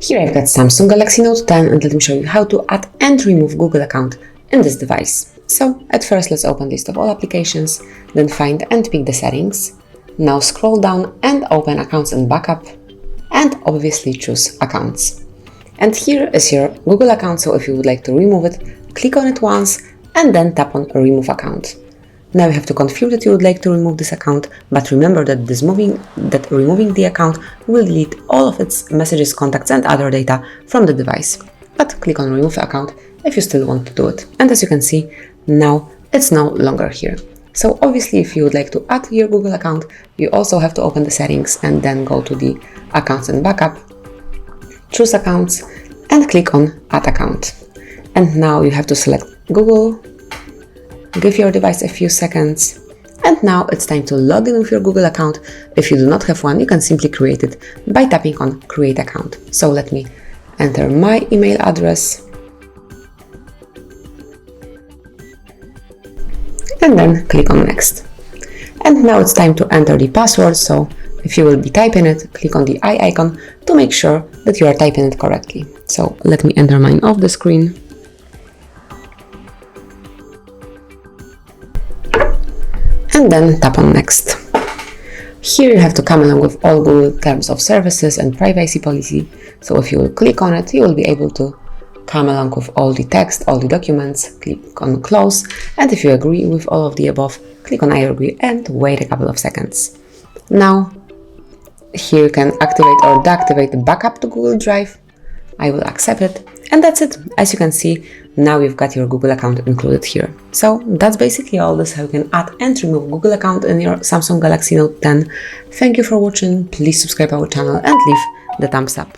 Here I've got Samsung Galaxy Note 10 and let me show you how to add and remove Google account in this device. So at first let's open list of all applications, then find and pick the settings. Now scroll down and open accounts and backup, and obviously choose accounts. And here is your Google account, so if you would like to remove it, click on it once and then tap on remove account. Now you have to confirm that you would like to remove this account, but remember that removing the account will delete all of its messages, contacts and other data from the device. But click on remove account if you still want to do it. And as you can see, now it's no longer here. So obviously if you would like to add your Google account, you also have to open the settings and then go to the accounts and backup, choose accounts and click on add account. And now you have to select Google, give your device a few seconds, and now it's time to log in with your Google account. If you do not have one, you can simply create it by tapping on create account. So let me enter my email address and then click on next. And now it's time to enter the password, so if you will be typing it, click on the eye icon to make sure that you are typing it correctly. So let me enter mine off the screen. And then tap on next. Here you have to come along with all Google terms of services and privacy policy. So if you will click on it, you will be able to come along with all the text, all the documents, click on close. And if you agree with all of the above, click on I agree and wait a couple of seconds. Now, here you can activate or deactivate the backup to Google Drive. I will accept it. And that's it. As you can see, now you've got your Google account included here. So that's basically all this, how you can add and remove Google account in your Samsung Galaxy Note 10. Thank you for watching. Please subscribe our channel and leave the thumbs up.